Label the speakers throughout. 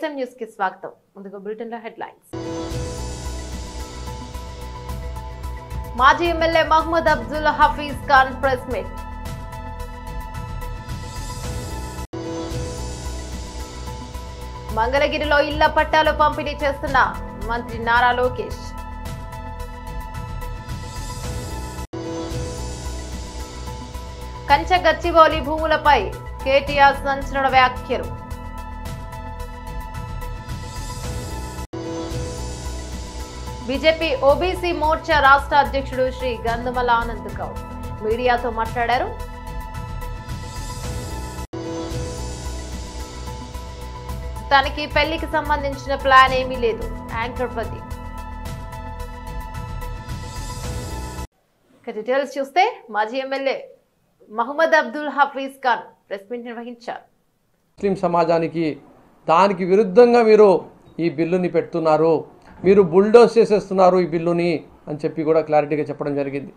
Speaker 1: ISM news కి స్వాగతం. ముందుగా బులెటిన్ లో హెడ్లైన్స్. మాజీ MLA Mohammed Abdul Hafeez Khan press meet. మంగళగిరిలో ఇళ్ల పట్టాలు పంపిణీ చేస్తున్న మంత్రి నారా లోకేష్. కంచె గచ్చిబౌలి భూములపై కేటీఆర్ సంచలన వ్యాఖ్యలు. బీజేపీ ఓబీసీ మోర్చా రాష్ట్ర అధ్యక్షుడు శ్రీ గంధమల ఆనంద్ గౌడ్ మీడియాతో మాట్లాడారు. తనకి పెళ్లికి సంబంధించిన ప్లాన్ ఏమీ లేదు యాంకర్ ప్రదీప్. డీటెయిల్స్ చూస్తే మాజీ MLA Mohammed Abdul Hafeez Khan press meet నిర్వహించారు.
Speaker 2: ముస్లిం సమాజానికి దానికి విరుద్ధంగా మీరు ఈ బిల్లుని పెడుతున్నారు, మీరు బుల్డోస్ చేసేస్తున్నారు ఈ బిల్లుని అని చెప్పి కూడా క్లారిటీగా చెప్పడం జరిగింది.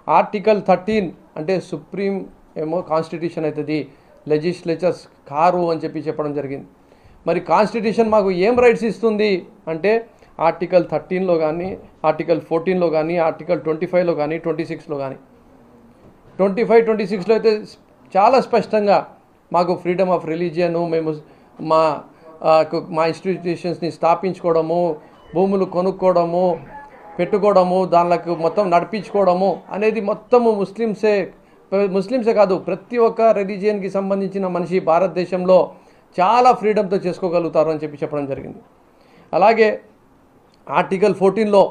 Speaker 2: ఆర్టికల్ 13 అంటే సుప్రీం ఏమో కాన్స్టిట్యూషన్ అవుతుంది, లెజిస్లేచర్స్ కారు అని చెప్పి చెప్పడం జరిగింది. మరి కాన్స్టిట్యూషన్ మాకు ఏం రైట్స్ ఇస్తుంది అంటే ఆర్టికల్ 13లో కానీ, ఆర్టికల్ 14లో కానీ, ఆర్టికల్ 25లో కానీ, 26లో కానీ, 25, 26లో అయితే చాలా స్పష్టంగా మాకు ఫ్రీడమ్ ఆఫ్ రిలీజియను, మేము మా ఇన్స్టిట్యూషన్స్ని స్థాపించుకోవడము, భూములు కొనుక్కోవడము, పెట్టుకోవడము, దానికి మొత్తం నడిపించుకోవడము అనేది మొత్తము ముస్లిమ్సే కాదు ప్రతి ఒక్క రిలీజియన్కి సంబంధించిన మనిషి భారతదేశంలో చాలా ఫ్రీడమ్తో చేసుకోగలుగుతారు అని చెప్పి చెప్పడం జరిగింది. అలాగే ఆర్టికల్ 14లో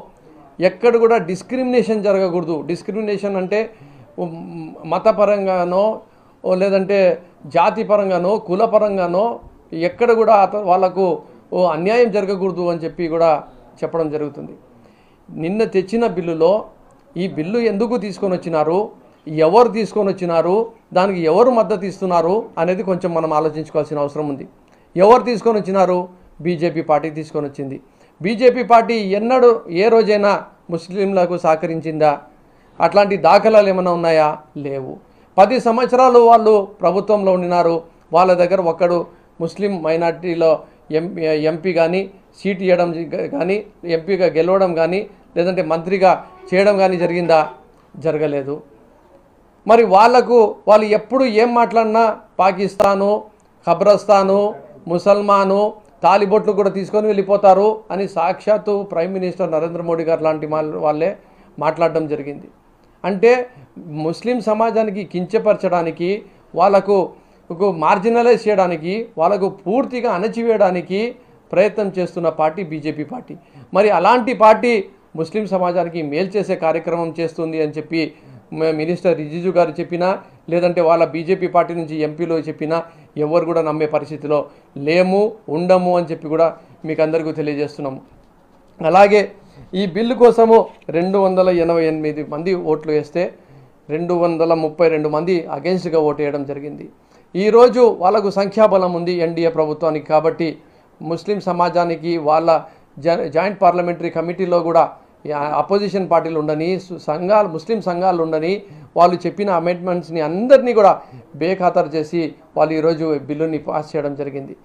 Speaker 2: ఎక్కడ కూడా డిస్క్రిమినేషన్ జరగకూడదు. డిస్క్రిమినేషన్ అంటే మతపరంగానో లేదంటే జాతి పరంగానో కులపరంగానో ఎక్కడ కూడా వాళ్ళకు అన్యాయం జరగకూడదు అని చెప్పి కూడా చెప్పడం జరుగుతుంది. నిన్న తెచ్చిన బిల్లులో ఈ బిల్లు ఎందుకు తీసుకొని వచ్చినారు, ఎవరు తీసుకొని వచ్చినారు, దానికి ఎవరు మద్దతు ఇస్తున్నారు అనేది కొంచెం మనం ఆలోచించుకోవాల్సిన అవసరం ఉంది. ఎవరు తీసుకొని వచ్చినారు? బీజేపీ పార్టీ తీసుకొని వచ్చింది. బీజేపీ పార్టీ ఎన్నడూ ఏ రోజైనా ముస్లింలకు సహకరించిందా? అట్లాంటి దాఖలాలు ఏమైనా ఉన్నాయా? లేవు. 10 సంవత్సరాలు వాళ్ళు ప్రభుత్వంలో ఉండినారు. వాళ్ళ దగ్గర ఒక్కడు ముస్లిం మైనార్టీలో ఎంపీ కానీ సీట్ ఇవ్వడం కానీ, ఎంపీగా గెలవడం కానీ, లేదంటే మంత్రిగా చేయడం కానీ జరిగిందా? జరగలేదు. మరి వాళ్ళు ఎప్పుడు ఏం మాట్లాడినా పాకిస్తాను, ఖబ్రస్తాను, ముసల్మాను, తాలిబొట్లు కూడా తీసుకొని వెళ్ళిపోతారు అని సాక్షాత్తు ప్రైమ్ మినిస్టర్ నరేంద్ర మోడీ గారు లాంటి వాళ్ళే మాట్లాడడం జరిగింది. అంటే ముస్లిం సమాజానికి కించపరచడానికి, వాళ్ళకు మార్జినలైజ్ చేయడానికి, వాళ్ళకు పూర్తిగా అణచివేయడానికి ప్రయత్నం చేస్తున్న పార్టీ బీజేపీ పార్టీ. మరి అలాంటి పార్టీ ముస్లిం సమాజానికి మేలు చేసే కార్యక్రమం చేస్తుంది అని చెప్పి మినిస్టర్ రిజిజు గారు చెప్పినా, లేదంటే వాళ్ళ బీజేపీ పార్టీ నుంచి ఎంపీలో చెప్పినా ఎవరు కూడా నమ్మే పరిస్థితిలో లేము, ఉండము అని చెప్పి కూడా మీకు అందరికీ తెలియజేస్తున్నాము. అలాగే ఈ బిల్లు కోసము 288 మంది ఓట్లు వేస్తే 232 మంది అగెన్స్ట్గా ఓటు వేయడం జరిగింది. ఈరోజు వాళ్ళకు సంఖ్యాబలం ఉంది ఎన్డీఏ ప్రభుత్వానికి. కాబట్టి ముస్లిం సమాజానికి వాళ్ళ జాయింట్ పార్లమెంటరీ కమిటీలో కూడా అపోజిషన్ పార్టీలు ఉండని, ముస్లిం సంఘాలు ఉండని, వాళ్ళు చెప్పిన అమెండ్మెంట్స్ని అందరినీ కూడా బేఖాతరు చేసి వాళ్ళు ఈరోజు బిల్లుని పాస్ చేయడం జరిగింది.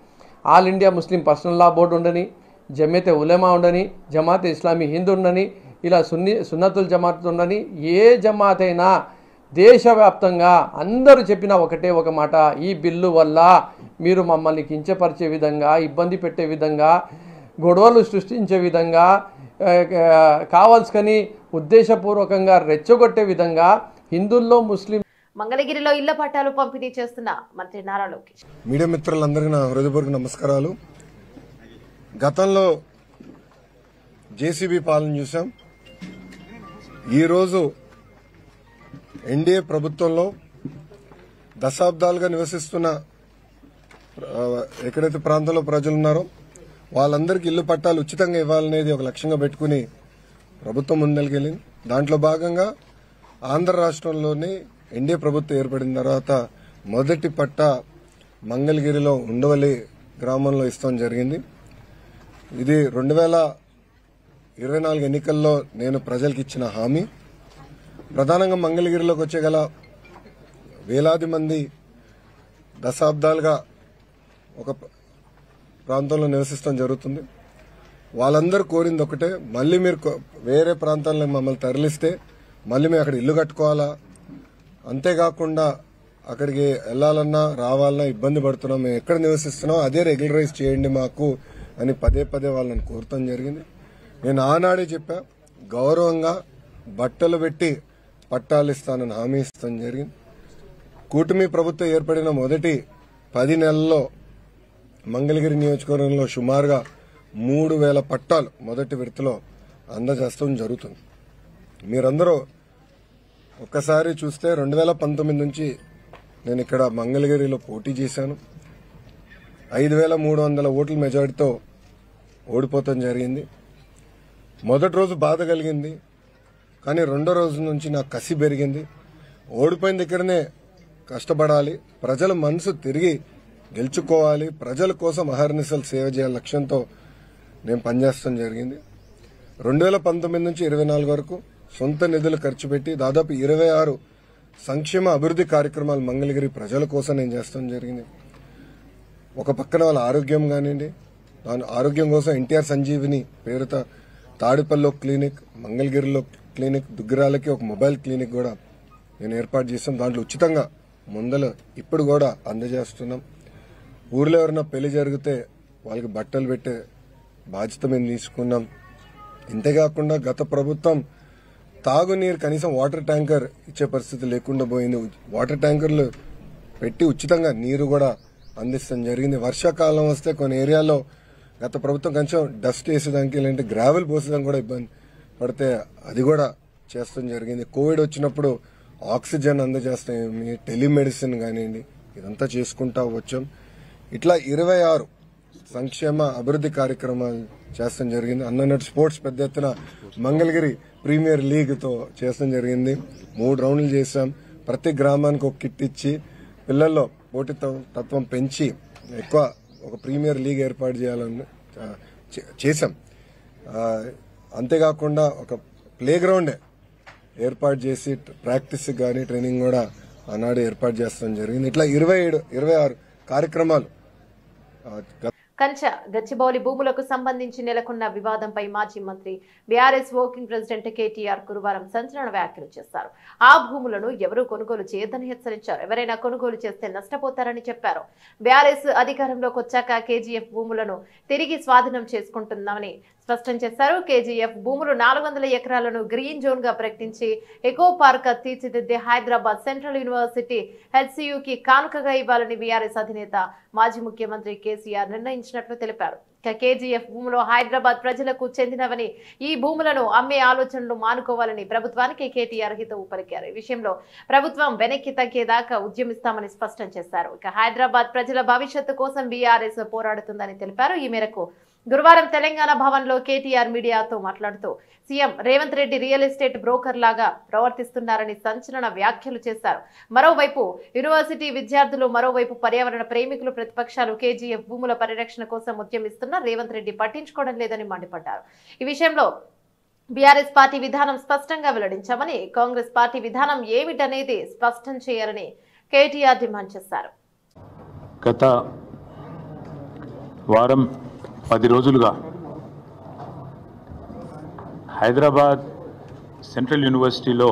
Speaker 2: ఆల్ ఇండియా ముస్లిం పర్సనల్ లా బోర్డు ఉండని, జమేతే ఉలెమా ఉండని, జమాతే ఇస్లామీ హింద్ ఉండని, ఇలా సున్నతుల్ జమాత్ ఉండని, ఏ జమాత్ అయినా దేశవ్యాప్తంగా అందరూ చెప్పిన ఒకటే ఒక మాట, ఈ బిల్లు వల్ల మీరు మమ్మల్ని కించపరిచే విధంగా, ఇబ్బంది పెట్టే విధంగా, గొడవలు సృష్టించే విధంగా, కావాల్సుకొని ఉద్దేశపూర్వకంగా రెచ్చగొట్టే విధంగా హిందువుల్లో ముస్లిం.
Speaker 1: మంగళగిరిలో ఇళ్ల పట్టాలు పంపిణీ చేస్తున్న మంత్రి నారా లోకేష్.
Speaker 3: మీడియా మిత్రులందరికీ నా హృదయపూర్వక నమస్కారాలు. గతంలో జేసీబీ పాలన చూసాం. ఈరోజు ఎన్డీఏ ప్రభుత్వంలో దశాబ్దాలుగా నివసిస్తున్న ఎక్కడైతే ప్రాంతంలో ప్రజలున్నారో వాళ్ళందరికీ ఇళ్ల పట్టాలు ఉచితంగా ఇవ్వాలనేది ఒక లక్ష్యంగా పెట్టుకుని ప్రభుత్వం ముందెళ్ళింది. దాంట్లో భాగంగా ఆంధ్ర రాష్ట్రంలోనే ఎన్డీఏ ప్రభుత్వం ఏర్పడిన తర్వాత మొదటి పట్టా మంగళగిరిలో ఉండవల్లి గ్రామంలో ఇస్తాం జరిగింది. ఇది 2024 ఎన్నికల్లో నేను ప్రజలకు ఇచ్చిన హామీ. ప్రధానంగా మంగళగిరిలోకి వచ్చేగల వేలాది మంది దశాబ్దాలుగా ఒక ప్రాంతంలో నివసిస్తాం జరుగుతుంది. వాళ్ళందరూ కోరింది ఒకటే, మళ్ళీ మీరు వేరే ప్రాంతాల్లో మమ్మల్ని తరలిస్తే మళ్ళీ మేము అక్కడ ఇల్లు కట్టుకోవాలా, అంతేకాకుండా అక్కడికి వెళ్లాలన్నా రావాలన్నా ఇబ్బంది పడుతున్నాం, మేము ఎక్కడ నివసిస్తున్నాం అదే రెగ్యులరైజ్ చేయండి మాకు అని పదే పదే వాళ్ళని కోరటం జరిగింది. నేను ఆనాడే చెప్పా, గౌరవంగా బట్టలు పెట్టి పట్టాలు ఇస్తానని హామీ ఇస్తాం జరిగింది. కూటమి ప్రభుత్వం ఏర్పడిన మొదటి 10 నెలల్లో మంగళగిరి నియోజకవర్గంలో సుమారుగా 3,000 పట్టాలు మొదటి విడతలో అందజేస్తాం జరుగుతుంది. మీరందరూ ఒక్కసారి చూస్తే 2019 నుంచి నేను ఇక్కడ మంగళగిరిలో పోటీ చేశాను. 5,300 ఓట్ల మెజారిటీతో ఓడిపోవటం జరిగింది. మొదటి రోజు బాధ కలిగింది, కానీ రెండో రోజు నుంచి నాకు కసి పెరిగింది. ఓడిపోయిన దగ్గరనే కష్టపడాలి, ప్రజల మనసు తిరిగి గెలుచుకోవాలి, ప్రజల కోసం అహర్నిశలు సేవ చేయాలి లక్ష్యంతో నేను పనిచేస్తాం జరిగింది. 2019 నుంచి 24 వరకు సొంత నిధులు ఖర్చు పెట్టి దాదాపు 26 సంక్షేమ అభివృద్ధి కార్యక్రమాలు మంగళగిరి ప్రజల కోసం నేను చేస్తాం జరిగింది. ఒక పక్కన వాళ్ళ ఆరోగ్యం కానివ్వండి, దాని ఆరోగ్యం కోసం ఎన్టీఆర్ సంజీవిని పేరుతో తాడిపల్లిలో క్లినిక్, మంగళగిరిలో క్లినిక్, దుగ్గిరాలకి ఒక మొబైల్ క్లినిక్ కూడా నేను ఏర్పాటు చేస్తాం. దాంట్లో ఉచితంగా మందులు ఇప్పుడు కూడా అందజేస్తున్నాం. ఊర్లో ఎవరైనా పెళ్లి జరిగితే వాళ్ళకి బట్టలు పెట్టే బాధ్యత మేము తీసుకున్నాం. ఇంతేకాకుండా గత ప్రభుత్వం తాగునీరు కనీసం వాటర్ ట్యాంకర్ ఇచ్చే పరిస్థితి లేకుండా పోయింది. వాటర్ ట్యాంకర్లు పెట్టి ఉచితంగా నీరు కూడా అందిస్తాం జరిగింది. వర్షాకాలం వస్తే కొన్ని ఏరియాలో గత ప్రభుత్వం కొంచెం డస్ట్ వేసేదానికి లేదంటే గ్రావెల్ పోసేదానికి కూడా ఇబ్బంది పడితే అది కూడా చేస్తాం జరిగింది. కోవిడ్ వచ్చినప్పుడు ఆక్సిజన్ అందజేస్తాం, టెలిమెడిసిన్ కానివ్వండి, ఇదంతా చేసుకుంటా వచ్చాం. ఇట్లా 26 సంక్షేమ అభివృద్ధి కార్యక్రమాలు చేస్తాం జరిగింది. అన్నట్టు స్పోర్ట్స్ పెద్ద ఎత్తున మంగళగిరి ప్రీమియర్ లీగ్తో చేస్తాం జరిగింది. 3 రౌండ్లు చేశాం. ప్రతి గ్రామానికి ఒక కిట్ ఇచ్చి పిల్లల్లో పోటీతత్వం పెంచి ఎక్కువ ఒక ప్రీమియర్ లీగ్ ఏర్పాటు చేయాలని చేశాం. అంతేకాకుండా ఒక ప్లే గ్రౌండే ఏర్పాటు చేసి ప్రాక్టీస్ కానీ ట్రైనింగ్ కూడా ఆనాడు ఏర్పాటు చేస్తాం జరిగింది. ఇట్లా 26 కార్యక్రమాలు.
Speaker 1: కంచ గచ్చిబౌలి భూములకు సంబంధించి నెలకొన్న వివాదంపై మాజీ మంత్రి బీఆర్ఎస్ వర్కింగ్ ప్రెసిడెంట్ కేటీఆర్ గురువారం సంచలన వ్యాఖ్యలు చేశారు. ఆ భూములను ఎవరూ కొనుగోలు చేయొద్దని హెచ్చరించారు. ఎవరైనా కొనుగోలు చేస్తే నష్టపోతారని చెప్పారు. బీఆర్ఎస్ అధికారంలోకి వచ్చాక కేజీఎఫ్ భూములను తిరిగి స్వాధీనం చేసుకుంటున్నామని స్పష్టం చేశారు. కేజీఎఫ్ భూములు 400 ఎకరాలను గ్రీన్ జోన్ గా ప్రకటించి ఎకో పార్క్ తీర్చిదిద్దే హైదరాబాద్ సెంట్రల్ యూనివర్సిటీ హెచ్సియుకి కానుకగా ఇవ్వాలని బీఆర్ఎస్ అధినేత మాజీ ముఖ్యమంత్రి కేసీఆర్ నిర్ణయించినట్లు తెలిపారు. కేజీఎఫ్ భూములు హైదరాబాద్ ప్రజలకు చెందినవని, ఈ భూములను అమ్మే ఆలోచనలు మానుకోవాలని ప్రభుత్వానికి కేటీఆర్ హితవు పలికారు. ఈ విషయంలో ప్రభుత్వం వెనక్కి తగ్గేదాకా ఉద్యమిస్తామని స్పష్టం చేశారు. ఇక హైదరాబాద్ ప్రజల భవిష్యత్తు కోసం బీఆర్ఎస్ పోరాడుతుందని తెలిపారు. ఈ మేరకు గురువారం తెలంగాణ భవన్ లో కేటీఆర్ మీడియాతో మాట్లాడుతూ CM Revanth Reddy real estate broker లాగా ప్రవర్తిస్తున్నారని సంచలన వ్యాఖ్యలు చేశారు. మరోవైపు యూనివర్సిటీ విద్యార్థులు, మరోవైపు పర్యావరణ ప్రేమికులు, ప్రతిపక్షాలు కేజీఎఫ్ భూముల పరిరక్షణ కోసం ఉద్యమిస్తున్న రేవంత్ రెడ్డి పట్టించుకోవడం లేదని మండిపడ్డారు. ఈ విషయంలో బీఆర్ఎస్ పార్టీ విధానం స్పష్టంగా వెల్లడించామని, కాంగ్రెస్ పార్టీ విధానం ఏమిటనేది స్పష్టం చేయాలని కేటీఆర్ డిమాండ్ చేశారు.
Speaker 4: గత వారం 10 రోజులుగా హైదరాబాద్ సెంట్రల్ యూనివర్సిటీలో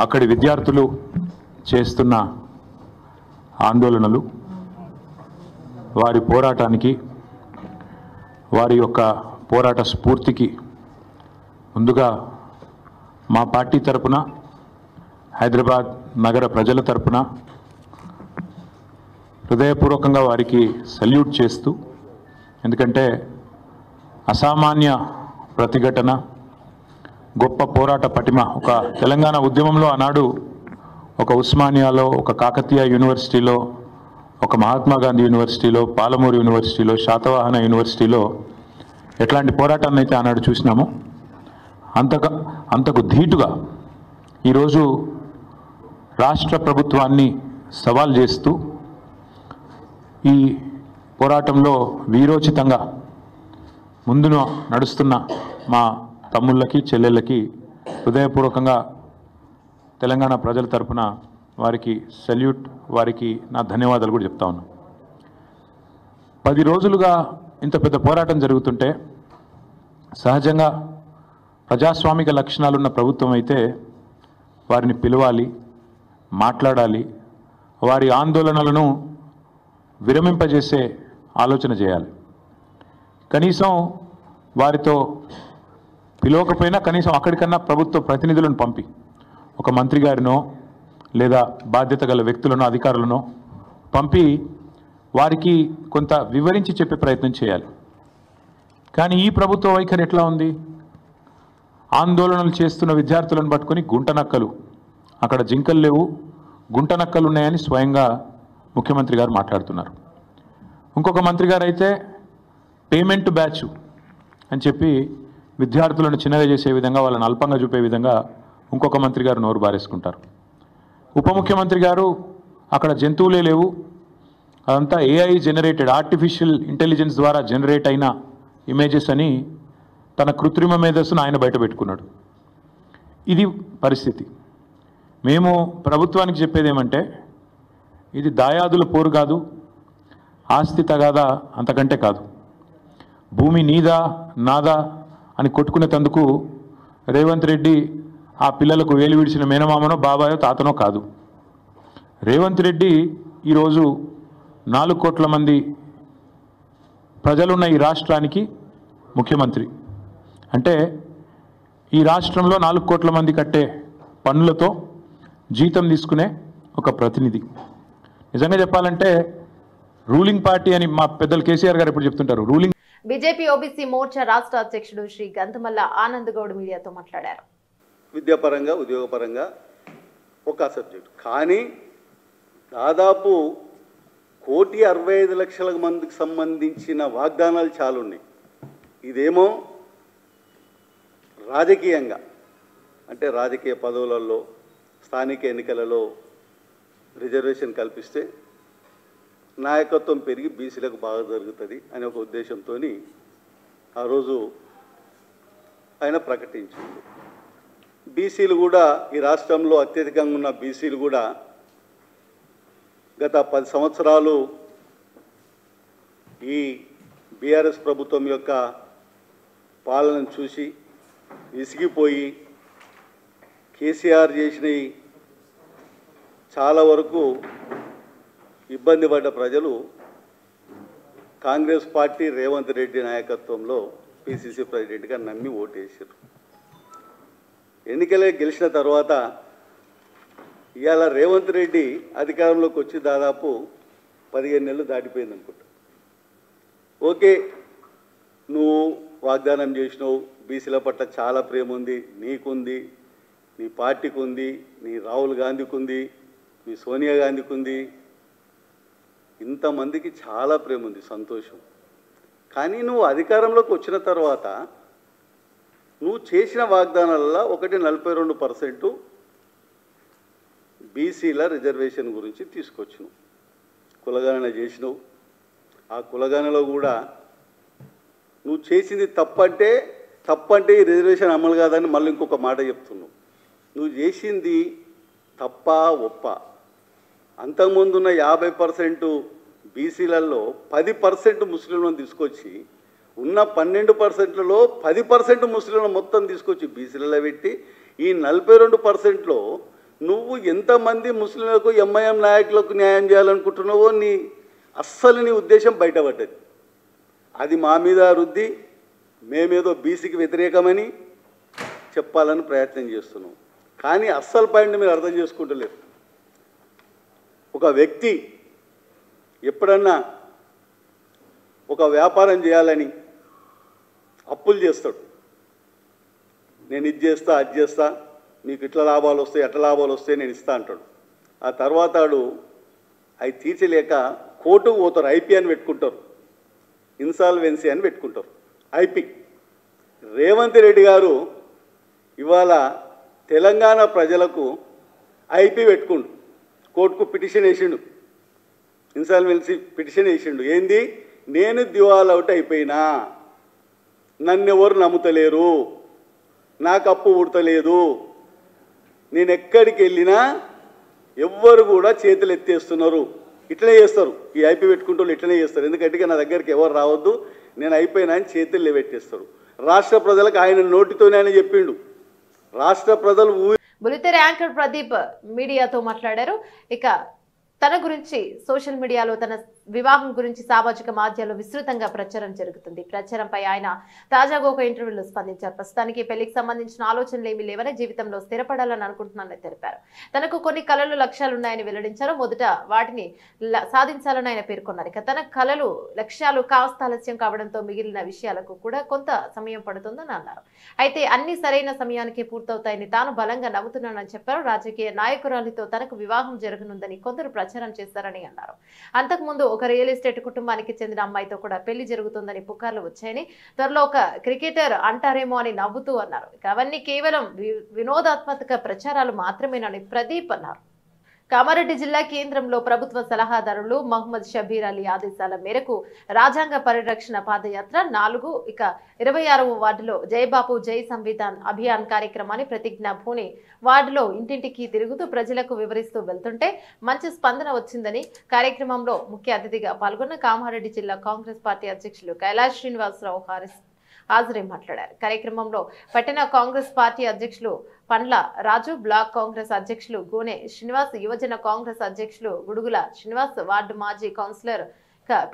Speaker 4: అక్కడి విద్యార్థులు చేస్తున్న ఆందోళనలు, వారి పోరాటానికి, వారి యొక్క పోరాట స్ఫూర్తికి ముందుగా మా పార్టీ తరపున, హైదరాబాద్ నగర ప్రజల తరపున హృదయపూర్వకంగా వారికి సల్యూట్ చేస్తూ, ఎందుకంటే అసామాన్య ప్రతిఘటన, గొప్ప పోరాట పటిమ, ఒక తెలంగాణ ఉద్యమంలో ఆనాడు ఒక ఉస్మానియాలో, ఒక కాకతీయ యూనివర్సిటీలో, ఒక మహాత్మా గాంధీ యూనివర్సిటీలో, పాలమూరు యూనివర్సిటీలో, శాతవాహన యూనివర్సిటీలో ఎట్లాంటి పోరాటాన్ని అయితే ఆనాడు చూసినామో అంతకు ధీటుగా ఈరోజు రాష్ట్ర ప్రభుత్వాన్ని సవాల్ చేస్తూ ఈ పోరాటంలో వీరోచితంగా ముందున నడుస్తున్న మా తమ్ముళ్ళకి, చెల్లెళ్ళకి హృదయపూర్వకంగా తెలంగాణ ప్రజల తరపున వారికి సల్యూట్, వారికి నా ధన్యవాదాలు కూడా చెప్తా ఉన్నాను. 10 రోజులుగా ఇంత పెద్ద పోరాటం జరుగుతుంటే సహజంగా ప్రజాస్వామిక లక్షణాలున్న ప్రభుత్వం అయితే వారిని పిలవాలి, మాట్లాడాలి, వారి ఆందోళనలను విరమింపజేసే ఆలోచన చేయాలి. కనీసం వారితో పిలవకపోయినా కనీసం అక్కడికన్నా ప్రభుత్వ ప్రతినిధులను పంపి ఒక మంత్రి గారినో లేదా బాధ్యత గల వ్యక్తులను అధికారులను పంపి వారికి కొంత వివరించి చెప్పే ప్రయత్నం చేయాలి. కానీ ఈ ప్రభుత్వ వైఖరి ఎట్లా ఉంది? ఆందోళనలు చేస్తున్న విద్యార్థులను పట్టుకొని గుంటనక్కలు, అక్కడ జింకలు లేవు, గుంటనక్కలు ఉన్నాయని స్వయంగా ముఖ్యమంత్రి గారు మాట్లాడుతున్నారు. ఇంకొక మంత్రి గారు అయితే పేమెంట్ బ్యాచ్ అని చెప్పి విద్యార్థులను చిన్నగా చేసే విధంగా, వాళ్ళని అల్పంగా చూపే విధంగా ఇంకొక మంత్రి గారు నోరు బారేసుకుంటారు. ఉప ముఖ్యమంత్రి గారు అక్కడ జంతువులే లేవు, అదంతా ఏఐ జనరేటెడ్, ఆర్టిఫిషియల్ ఇంటెలిజెన్స్ ద్వారా జనరేట్ అయిన ఇమేజెస్ అని తన కృత్రిమ మేధస్సును ఆయన బయటపెట్టుకున్నాడు. ఇది పరిస్థితి. మేము ప్రభుత్వానికి చెప్పేది ఏమంటే, ఇది దాయాదుల పోరు కాదు, ఆస్తి తగాదా అంతకంటే కాదు. భూమి నీదా నాదా అని కొట్టుకునేందుకు రేవంత్ రెడ్డి ఆ పిల్లలకు వేలు విడిచిన మేనమామనో బాబాయో తాతనో కాదు. రేవంత్ రెడ్డి ఈరోజు 4 కోట్ల మంది ప్రజలున్న ఈ రాష్ట్రానికి ముఖ్యమంత్రి. అంటే ఈ రాష్ట్రంలో 4 కోట్ల మంది కట్టే పన్నులతో జీతం తీసుకునే ఒక ప్రతినిధి. నిజంగా చెప్పాలంటే రూలింగ్ పార్టీ అని మా పెద్దలు కేసీఆర్ గారు ఎప్పుడు చెప్తుంటారు. రూలింగ్
Speaker 1: బీజేపీ ఓబీసీ మోర్చా రాష్ట్ర అధ్యక్షుడు శ్రీ గంధమల్ల ఆనంద్ గౌడ్ మీడియాతో మాట్లాడారు.
Speaker 5: విద్యాపరంగా ఉద్యోగపరంగా ఒక సబ్జెక్టు, కానీ దాదాపు 1,65,00,000 మందికి సంబంధించిన వాగ్దానాలు చాలా ఉన్నాయి. ఇదేమో రాజకీయంగా, అంటే రాజకీయ పదవులలో స్థానిక ఎన్నికలలో రిజర్వేషన్ కల్పిస్తే నాయకత్వం పెరిగి బీసీలకు బాగా జరుగుతుంది అనే ఒక ఉద్దేశంతో ఆ రోజు ఆయన ప్రకటించింది. బీసీలు కూడా ఈ రాష్ట్రంలో అత్యధికంగా ఉన్న బీసీలు కూడా గత 10 సంవత్సరాలు ఈ బీఆర్ఎస్ ప్రభుత్వం యొక్క పాలనను చూసి విసిగిపోయి కేసీఆర్ చేసినవి చాలా వరకు ఇబ్బంది పడ్డ ప్రజలు కాంగ్రెస్ పార్టీ రేవంత్ రెడ్డి నాయకత్వంలో పిసిసి ప్రెసిడెంట్గా నమ్మి ఓటేశారు. ఎన్నికలే గెలిచిన తర్వాత ఇవాళ రేవంత్ రెడ్డి అధికారంలోకి వచ్చి దాదాపు 15 నెలలు దాటిపోయింది అనుకుంటా. ఓకే, నువ్వు వాగ్దానం చేసినావు, బీసీల పట్ల చాలా ప్రేమ ఉంది, నీకుంది, నీ పార్టీకి ఉంది, నీ రాహుల్ గాంధీకి ఉంది, నీ సోనియా గాంధీకి ఉంది, ఇంతమందికి చాలా ప్రేమ ఉంది, సంతోషం. కానీ నువ్వు అధికారంలోకి వచ్చిన తర్వాత నువ్వు చేసిన వాగ్దానాలలో ఒకటి 42% బీసీల రిజర్వేషన్ గురించి తీసుకొచ్చినావు, కులగణన చేసినావు. ఆ కులగణనలో కూడా నువ్వు చేసింది తప్పంటే ఈ రిజర్వేషన్ అమలు కాదని మళ్ళీ ఇంకొక మాట చెప్తున్నావు. నువ్వు చేసింది తప్ప ఒప్ప. అంతకుముందున్న 50% బీసీలలో 10% ముస్లింలను తీసుకొచ్చి ఉన్న 12%లో 10% ముస్లింలను మొత్తం తీసుకొచ్చి బీసీలలో పెట్టి ఈ 42%లో నువ్వు ఎంతమంది ముస్లింలకు ఎంఐఎం నాయకులకు న్యాయం చేయాలనుకుంటున్నావో అస్సలు నీ ఉద్దేశం బయటపడ్డది. అది మా మీద రుద్ది మేమేదో బీసీకి వ్యతిరేకమని చెప్పాలని ప్రయత్నం చేస్తున్నాం. కానీ అస్సలు పాయింట్ మీరు అర్థం చేసుకుంటలేరు. ఒక వ్యక్తి ఎప్పుడన్నా ఒక వ్యాపారం చేయాలని అప్పులు చేస్తాడు. నేను ఇది చేస్తా, అది చేస్తా, మీకు ఇట్లా లాభాలు వస్తాయి, అట్లా లాభాలు వస్తాయి, నేను ఇస్తా అంటాడు. ఆ తర్వాత అవి తీర్చలేక కోర్టుకు పోతారు, ఐపీ అని పెట్టుకుంటారు, ఇన్సాల్వెన్సీ అని పెట్టుకుంటారు, ఐపీ. రేవంత్ రెడ్డి గారు ఇవాళ తెలంగాణ ప్రజలకు ఐపీ పెట్టుకుండు, కోర్టుకు పిటిషన్ వేసిండు, ఇన్సాల్వెన్సీ పిటిషన్ వేసిండు. ఏంది, నేను దివాలౌట్ అయిపోయినా, నన్నెవరు నమ్ముతలేరు, నాకు అప్పు ఉడతలేదు, నేను ఎక్కడికి వెళ్ళినా ఎవ్వరు కూడా చేతులు ఎత్తేస్తున్నారు, ఇట్లనే చేస్తారు, ఈ ఐపీ పెట్టుకుంటూ ఇట్లనే చేస్తారు. ఎందుకంటే నా దగ్గరికి ఎవరు రావద్దు, నేను అయిపోయినా అని చేతులు లేవెట్టేస్తారు. రాష్ట్ర ప్రజలకు ఆయన నోటితోనే ఆయన చెప్పిండు. రాష్ట్ర ప్రజలు
Speaker 1: బులితెర యాంకర్ ప్రదీప్ మీడియాతో మాట్లాడారు. ఇక తన గురించి సోషల్ మీడియాలో తన వివాహం గురించి సామాజిక మాధ్యమాల్లో విస్తృతంగా ప్రచారం జరుగుతుంది. ప్రచారంపై ఆయన తాజాగా ఒక ఇంటర్వ్యూలో స్పందించారు. ప్రస్తుతానికి పెళ్లికి సంబంధించిన ఆలోచనలు ఏమీ లేవని, జీవితంలో స్థిరపడాలని అనుకుంటున్నానని తెలిపారు. తనకు కొన్ని కళలు లక్ష్యాలు ఉన్నాయని వెల్లడించారు. మొదట వాటిని సాధించాలని ఆయన పేర్కొన్నారు. ఇక తన కళలు లక్ష్యాలు కాస్త ఆలస్యం కావడంతో మిగిలిన విషయాలకు కూడా కొంత సమయం పడుతుందని అన్నారు. అయితే అన్ని సరైన సమయానికి పూర్తవుతాయని తాను బలంగా నమ్ముతున్నానని చెప్పారు. రాజకీయ నాయకురాలితో తనకు వివాహం జరగనుందని కొందరు ప్రచారం చేస్తారని అన్నారు. అంతకుముందు ఒక రియల్ ఎస్టేట్ కుటుంబానికి చెందిన అమ్మాయితో కూడా పెళ్లి జరుగుతుందని పుకార్లు వచ్చాయని, త్వరలో ఒక క్రికెటర్ అంటారేమో అని నవ్వుతూ అన్నారు. ఇక అవన్నీ కేవలం వినోదాత్మక ప్రచారాలు మాత్రమేనని ప్రదీప్ అన్నారు. కామారెడ్డి జిల్లా కేంద్రంలో ప్రభుత్వ సలహాదారులు మహమ్మద్ షబీర్ అలీ ఆదేశాల మేరకు రాజ్యాంగ పరిరక్షణ పాదయాత్ర 4 ఇక 26వ వార్డులో జయబాపు జై సంవిధాన్ అభియాన్ కార్యక్రమాన్ని ప్రతిజ్ఞా భూని వార్డులో ఇంటింటికి తిరుగుతూ ప్రజలకు వివరిస్తూ వెళ్తుంటే మంచి స్పందన వచ్చిందని కార్యక్రమంలో ముఖ్య అతిథిగా పాల్గొన్న కామారెడ్డి జిల్లా కాంగ్రెస్ పార్టీ అధ్యక్షులు కైలాష్ శ్రీనివాసరావు హాజరై మాట్లాడారు. కార్యక్రమంలో పట్టణ కాంగ్రెస్ పార్టీ అధ్యక్షులు పండ్ల రాజు, బ్లాక్ కాంగ్రెస్ అధ్యక్షులు గోనె శ్రీనివాస్, యువజన కాంగ్రెస్ అధ్యక్షులు గుడుగుల శ్రీనివాస్, వార్డు మాజీ కౌన్సిలర్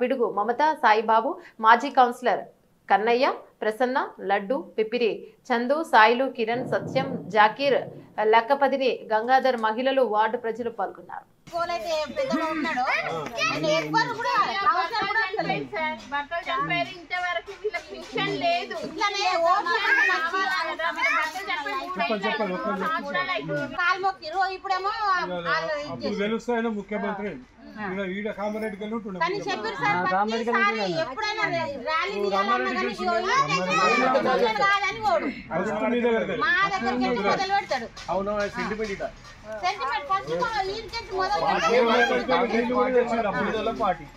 Speaker 1: పిడుగు మమత, సాయిబాబు, మాజీ కౌన్సిలర్ కన్నయ్య, ప్రసన్న, లడ్డు, పిపిరి చందు, సాయిలు, కిరణ్, సత్యం, జాకీర్, లక్కపదిని, గంగాధర్, మహిళలు, వార్డు ప్రజలు పాల్గొన్నారు.
Speaker 6: ముఖ్యమంత్రి కామారెడ్డికి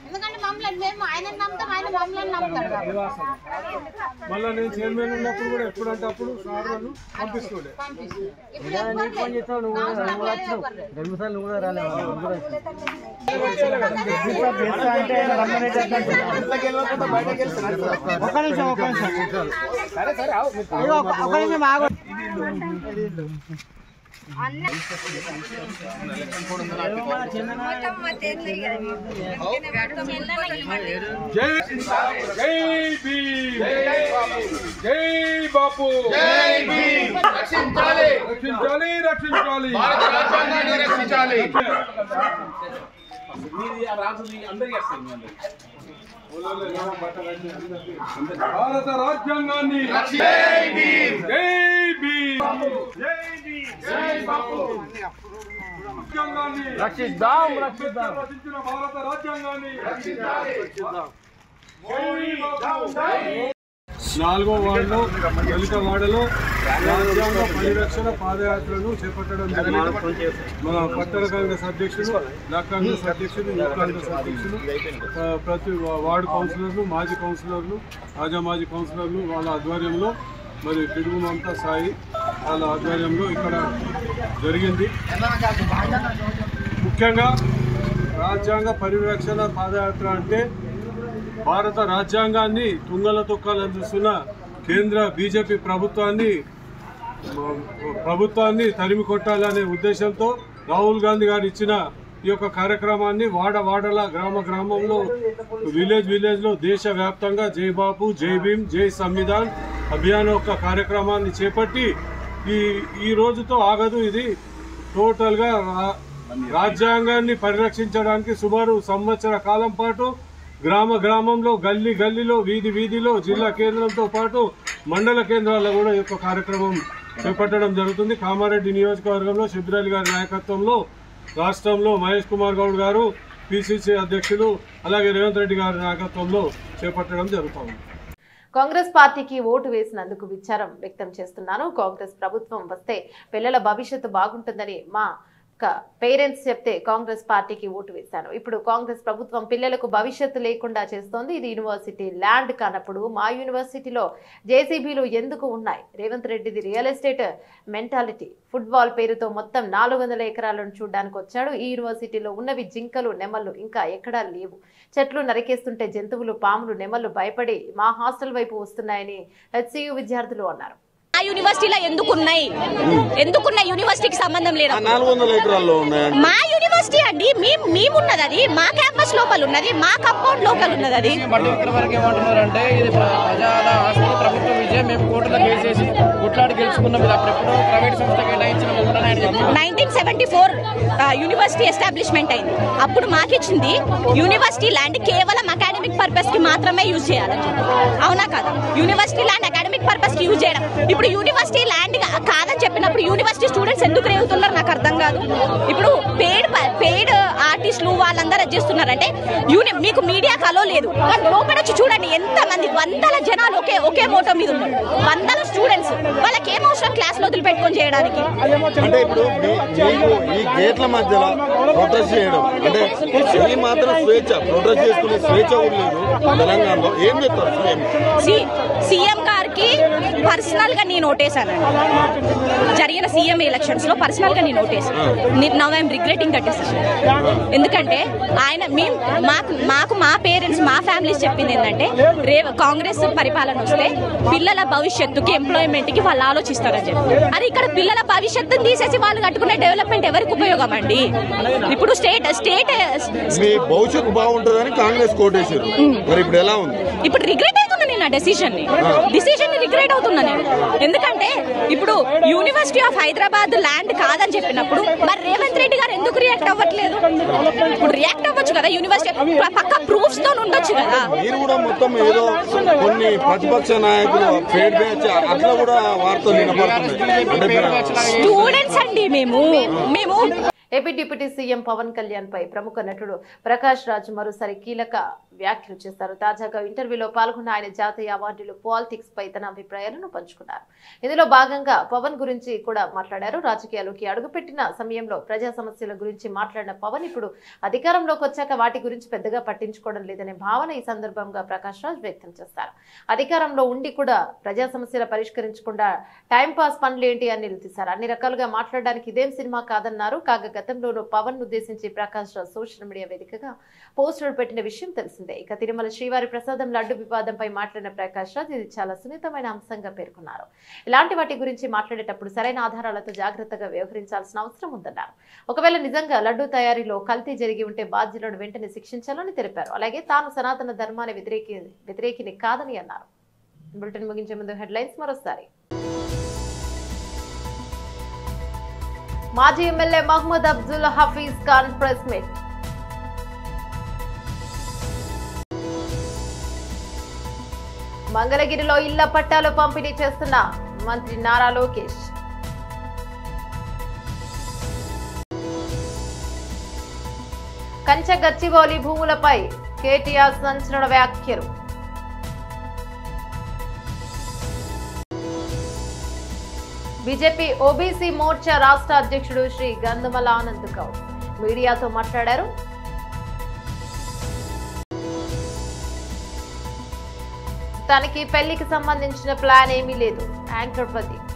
Speaker 6: ఎందుకంటే మమ్మల్ని మేము ఆయన నమ్ముతాం, ఆయన మమ్మల్ని నమ్ముతాడు. మళ్ళీ నేను చైర్మన్ ఉన్నప్పుడు కూడా ఎప్పుడంటే అప్పుడు సార్లు పంపిస్తుండే. జై బాపు, రక్షించాలి, రక్షించాలి, భారత రాజ్యాంగాన్ని రక్షిద్దాం, రక్షించిన భారత రాజ్యాంగాన్ని 4వ వార్డులో దళిత వాడలో రాజ్యాంగ పరిరక్షణ పాదయాత్రను చేపట్టడం జరిగింది. మన పట్టణ కాంగ్రెస్ అధ్యక్షులు, బ్లాక్ కాంగ్రెస్ అధ్యక్షులు, యూత్ కాంగ్రెస్ అధ్యక్షులు, ప్రతి వార్డు కౌన్సిలర్లు, మాజీ కౌన్సిలర్లు, మాజీ కౌన్సిలర్లు వాళ్ళ ఆధ్వర్యంలో, మరి పిడుగు మమతా సాయి వాళ్ళ ఆధ్వర్యంలో ఇక్కడ జరిగింది. ముఖ్యంగా రాజ్యాంగ పరిరక్షణ పాదయాత్ర అంటే భారత రాజ్యాంగాన్ని తుంగల తొక్కాలని చూస్తున్న కేంద్ర బీజేపీ ప్రభుత్వాన్ని తరిమి కొట్టాలనే ఉద్దేశంతో రాహుల్ గాంధీ గారు ఇచ్చిన ఈ యొక్క కార్యక్రమాన్ని వాడల గ్రామంలో విలేజ్లో దేశవ్యాప్తంగా జై బాపు, జై భీమ్, జై సంవిధాన్ అభియాన్ యొక్క కార్యక్రమాన్ని చేపట్టి ఈ రోజుతో ఆగదు. ఇది టోటల్గా రాజ్యాంగాన్ని పరిరక్షించడానికి సుమారు సంవత్సర కాలం పాటు గ్రామంలో, గల్లీలో, వీధిలో, జిల్లా కేంద్రంతో పాటు మండల కేంద్రాల్లో కూడా ఈ యొక్క కార్యక్రమం చేపట్టడం జరుగుతుంది. కామారెడ్డి నియోజకవర్గంలో షబీర్ అలీ గారి నాయకత్వంలో, రాష్ట్రంలో మహేష్ కుమార్ గౌడ్ గారు పిసిసి అధ్యక్షులు, అలాగే రేవంత్ రెడ్డి గారి నాయకత్వంలో చేపట్టడం జరుగుతుంది.
Speaker 1: కాంగ్రెస్ పార్టీకి ఓటు వేసినందుకు విచారం వ్యక్తం చేస్తున్నాను. కాంగ్రెస్ ప్రభుత్వం వస్తే పిల్లల భవిష్యత్తు బాగుంటుందని మా పేరెంట్స్ చెప్తే కాంగ్రెస్ పార్టీకి ఓటు వేశాను. ఇప్పుడు కాంగ్రెస్ ప్రభుత్వం పిల్లలకు భవిష్యత్తు లేకుండా చేస్తోంది. ఇది యూనివర్సిటీ ల్యాండ్ కానప్పుడు మా యూనివర్సిటీలో జేసీబీలు ఎందుకు ఉన్నాయి? రేవంత్ రెడ్డిది రియల్ ఎస్టేట్ మెంటాలిటీ. ఫుట్బాల్ పేరుతో మొత్తం 400 ఎకరాలను చూడడానికి వచ్చాడు. ఈ యూనివర్సిటీలో ఉన్నవి జింకలు, నెమళ్ళు ఇంకా ఎక్కడా లేవు. చెట్లు నరికేస్తుంటే జంతువులు, పాములు, నెమళ్ళు భయపడి మా హాస్టల్ వైపు వస్తున్నాయని హెచ్సియు విద్యార్థులు అన్నారు.
Speaker 7: ఆ యూనివర్సిటీలో ఎందుకున్నాయి యూనివర్సిటీకి సంబంధం లేదు.
Speaker 8: 400 ఎకరాల్లో ఉన్నాయి.
Speaker 7: మా యూనివర్సిటీ అండి, మేమున్నది అది, మా క్యాంపస్ లోపల ఉన్నది, మా కంపౌండ్ లోపల ఉన్నది అది.
Speaker 2: ఏమంటున్నారంటే ఇది ప్రజల ఆస్తి, ప్రభుత్వ విజయం, మేము కోర్టులో కేసేసి కొట్లాడి గెలుచుకున్నాం. ఇది అప్పుడెప్పుడు ప్రైవేట్ సంస్థ కేటాయించిన
Speaker 7: 1974 యూనివర్సిటీ ఎస్టాబ్లిష్మెంట్ అయింది. అప్పుడు మాకిచ్చింది యూనివర్సిటీ ల్యాండ్ కేవలం అకాడమిక్ పర్పస్ కి మాత్రమే యూజ్ చేయాలి. అవునా కదా? యూనివర్సిటీ ల్యాండ్ అకాడమిక్ పర్పస్ కి యూజ్ చేయడం. ఇప్పుడు యూనివర్సిటీ ల్యాండ్ కాదని చెప్పినప్పుడు యూనివర్సిటీ స్టూడెంట్స్ ఎందుకు రేగుతున్నారు నాకు అర్థం కాదు. ఇప్పుడు పెయిడ్ ఆర్టిస్టులు వాళ్ళందరూ చేస్తున్నారంటే మీకు మీడియా కలో లేదు, కానీ లోపల వచ్చి చూడండి ఎంత మంది, వందల జనాలు ఒకే మోటో మీద ఉన్నారు, వందల స్టూడెంట్స్. వాళ్ళకి ఏం అవసరం క్లాస్ లో వదిలిపెట్టుకొని చేయడానికి?
Speaker 8: అంటే ఇప్పుడు ఈ గేట్ల మధ్యలో ప్రొటెస్ట్ చేయడం అంటే ఈ మాత్రం స్వేచ్ఛ, ప్రొటెస్ట్ చేసుకునే స్వేచ్ఛ లేదు తెలంగాణలో. ఏం చెప్తారు
Speaker 7: సీఎం గారికి పర్సనల్ గా నేను ఓటేసాను. జరిగిన సీఎం ఎలక్షన్స్ లో పర్సనల్ గా నేను ఓటేసాను. Now I'm regretting that decision. ఎందుకంటే ఆయన మాకు మా పేరెంట్స్, మా ఫ్యామిలీస్ చెప్పింది ఏంటంటే కాంగ్రెస్ పరిపాలన వస్తే పిల్లల భవిష్యత్తుకి, ఎంప్లాయ్మెంట్ కి వాళ్ళు ఆలోచిస్తారని చెప్పి. అది ఇక్కడ పిల్లల భవిష్యత్తుని తీసేసి వాళ్ళు కట్టుకునే డెవలప్మెంట్ ఎవరికి ఉపయోగం అండి? ఇప్పుడు స్టేట్
Speaker 8: భవిష్యత్తు బాగుంటుందని కాంగ్రెస్ కోటేశారు. మరి ఇప్పుడు ఎలా ఉంది?
Speaker 7: ఇప్పుడు రిగ్రెట్ అవుతున్నా నేను ఆ డిసిషన్ ని రిగ్రెట్ అవుతున్నా నేను. ఎందుకంటే ఇప్పుడు యూనివర్సిటీ ఆఫ్ హైదరాబాద్ ల్యాండ్ కాదని చెప్పినప్పుడు మరి రేవంత్ రెడ్డి గారు ఎందుకు రియాక్ట్ అవ్వట్లేదు? ఇప్పుడు రియాక్ట్ అవ్వచ్చు కదా, యూనివర్సిటీ పక్క ప్రూఫ్స్ తో ఉండొచ్చు కదా.
Speaker 8: మీరు కూడా మొత్తం ఏదో కొన్ని ప్రతిపక్ష నాయకులు ఫేడ్ బ్యాచ్ అట్లా కూడా వార్తలు వినపడుతున్నాయి.
Speaker 7: స్టూడెంట్స్ అండి మేము.
Speaker 1: AP deputy CM Pawan Kalyan పై ప్రముఖ నటుడు ప్రకాష్ రాజ్ మరోసారి కీలక వ్యాఖ్యలు చేశారు. తాజాగా ఇంటర్వ్యూలో పాల్గొన్న ఆయన జాతీయ అవార్డులు, పాలిటిక్స్ పై తన అభిప్రాయాలను పంచుకున్నారు. ఇందులో భాగంగా పవన్ గురించి కూడా మాట్లాడారు. రాజకీయాల్లోకి అడుగుపెట్టిన సమయంలో ప్రజా సమస్యల గురించి మాట్లాడిన పవన్ ఇప్పుడు అధికారంలోకి వచ్చాక వాటి గురించి పెద్దగా పట్టించుకోవడం లేదనే భావన ఈ సందర్భంగా ప్రకాష్ రాజ్ వ్యక్తం చేస్తారు. అధికారంలో ఉండి కూడా ప్రజా సమస్యలు పరిష్కరించకుండా టైంపాస్ పనులేంటి అని నిలదీశారు. అన్ని రకాలుగా మాట్లాడడానికి ఇదేం సినిమా కాదన్నారు. కాగా గతంలోనూ పవన్ ఉద్దేశించి ప్రకాష్ రాజ్ సోషల్ మీడియా వేదికగా పోస్టులు పెట్టిన విషయం తెలిసిందే. ఇక తిరుమల శ్రీవారి ప్రసాదం లడ్డు వివాదంపై మాట్లాడిన ప్రకాష్ రాజ్ ఇది చాలా సున్నితమైన అంశంగా పేర్కొన్నారు. ఇలాంటి వాటి గురించి మాట్లాడేటప్పుడు సరైన ఆధారాలతో జాగ్రత్తగా వ్యవహరించాల్సిన అవసరం ఉందన్నారు. ఒకవేళ నిజంగా లడ్డు తయారీలో కల్తీ జరిగి ఉంటే బాధ్యులను వెంటనే శిక్షించాలని తెలిపారు. అలాగే తాను సనాతన ధర్మాన్ని వ్యతిరేకిని కాదని అన్నారు. బులెటిన్ ముగించే ముందు హెడ్లైన్స్ మరోసారి. మాజీ MLA Mohammed Abdul Hafeez Khan press meet. మంగళగిరిలో ఇళ్ల పట్టాలు పంపిణీ చేస్తున్న మంత్రి నారా లోకేష్. కంచె గచ్చిబౌలి భూములపై కేటీఆర్ సంచలన వ్యాఖ్యలు. బీజేపీ ఓబీసీ మోర్చా రాష్ట్ర అధ్యక్షుడు శ్రీ గంధమల ఆనంద్ గౌడ్ మీడియాతో మాట్లాడారు. తనకి పెళ్లికి సంబంధించిన ప్లాన్ ఏమీ లేదు యాంకర్ ప్రదీప్.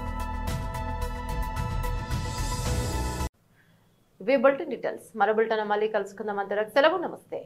Speaker 1: ఇవి బులెటిన్ డీటెయిల్స్. మరో బులెటిన్ మళ్ళీ కలుసుకుందాం. అంతవరకు సెలవు. నమస్తే.